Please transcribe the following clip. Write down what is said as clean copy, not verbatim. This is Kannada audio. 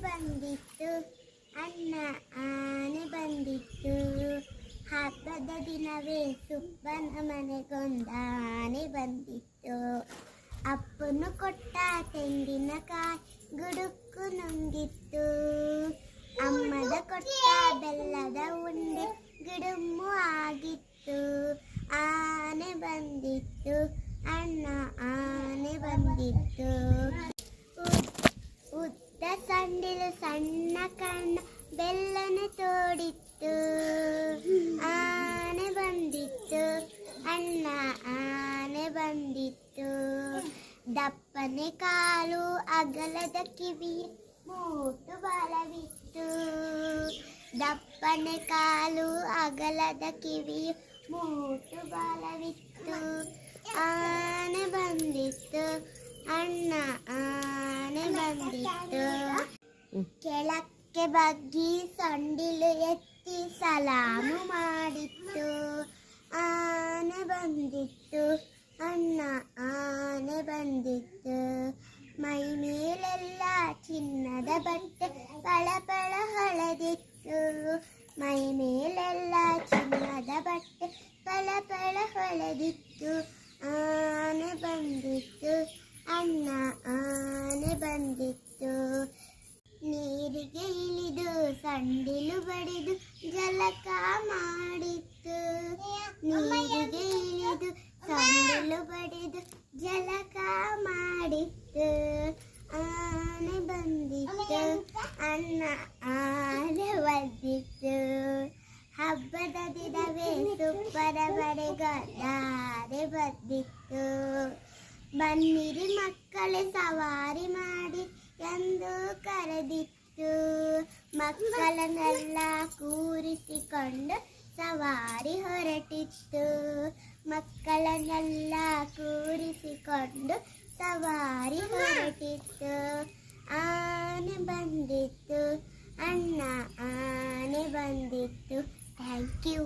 ಬಂದಿತ್ತು, ಅಣ್ಣ ಆನೆ ಬಂದಿತ್ತು. ಹಬ್ಬದ ದಿನವೇ ಸುಬ್ಬನ ಮನೆಗೊಂದಾನೆ ಬಂದಿತ್ತು. ಅಪ್ಪನು ಕೊಟ್ಟ ತೆಂಗಿನಕಾಯಿ ಗುಡುಕು ನುಂಗಿತ್ತು. ಅಮ್ಮದ ಕೊಟ್ಟ ಬೆಲ್ಲದ ಉಂಡೆ ಗಿಡುಮ್ಮು ಆಗಿತ್ತು. ಆನೆ ಬಂದಿತ್ತು, ಅಣ್ಣ ಆನೆ ಬಂದಿತ್ತು. ಉದ್ದ ಸಂಡಿಲು ಸಣ್ಣ ಕಣ್ಣು ಬೆಲ್ಲನೆ ತೋಡಿತ್ತು. ಆನೆ ಬಂದಿತ್ತು, ಅಣ್ಣ ಆನೆ ಬಂದಿತ್ತು. ದಪ್ಪನೆ ಕಾಲು ಅಗಲದ ಕಿವಿ ಮೂಟು ಬಲವಿತ್ತು. ದಪ್ಪನೆ ಕಾಲು ಅಗಲದ ಕಿವಿ ಮೂಟು ಬಲವಿತ್ತು. ಆನೆ ಬಂದಿತ್ತು, ಅಣ್ಣ ಆನೆ ಬಂದಿತ್ತು. ಕೆಳಕ್ಕೆ ಬಗ್ಗಿ ಸೊಂಡಿಲು ಎತ್ತಿ ಸಲಾಮು ಮಾಡಿತ್ತು. ಆನೆ ಬಂದಿತ್ತು, ಅಣ್ಣ ಆನೆ ಬಂದಿತ್ತು. ಮೈ ಮೇಲೆಲ್ಲ ಚಿನ್ನದ ಬಟ್ಟೆ ಪಳಪಳ ಹೊಳೆದಿತ್ತು. ಮೈ ಮೇಲೆಲ್ಲ ಚಿನ್ನದ ಬಟ್ಟೆ ಪಳಪಳ ಹೊಳೆದಿತ್ತು. ಆನೆ ಬಂದಿತ್ತು, ಅಣ್ಣ ಆನೆ ಬಂದಿತ್ತು. ನೀರಿಗೆ ಇಳಿದು ಸಂಡಿಲು ಬಡಿದು ಜಲಕ ಮಾಡಿತ್ತು. ನೀರಿಗೆ ಇಳಿದು ಸಂಡಿಲು ಬಡಿದು ಜಲಕ ಮಾಡಿತ್ತು. ಆನೆ ಬಂದಿತ್ತು, ಅಣ್ಣ ಆನೆ ಬಂದಿತ್ತು. ಹಬ್ಬದ ದಿನವೇ ಸುಬ್ಬನ ಮನೆಗೊಂದಾನೆ ಬಂದಿತ್ತು. ಬನ್ನಿರಿ ಮಕ್ಕಳೇ ಸವಾರಿ ಮಾಡಿ ಎಂದು ಕರೆದಿತ್ತು. ಮಕ್ಕಳನ್ನೆಲ್ಲ ಕೂರಿಸಿಕೊಂಡು ಸವಾರಿ ಹೊರಟಿತ್ತು. ಮಕ್ಕಳನ್ನೆಲ್ಲ ಕೂರಿಸಿಕೊಂಡು ಸವಾರಿ ಹೊರಟಿತ್ತು. ಆನೆ ಬಂದಿತ್ತು, ಅಣ್ಣ ಆನೆ ಬಂದಿತ್ತು. Thank you.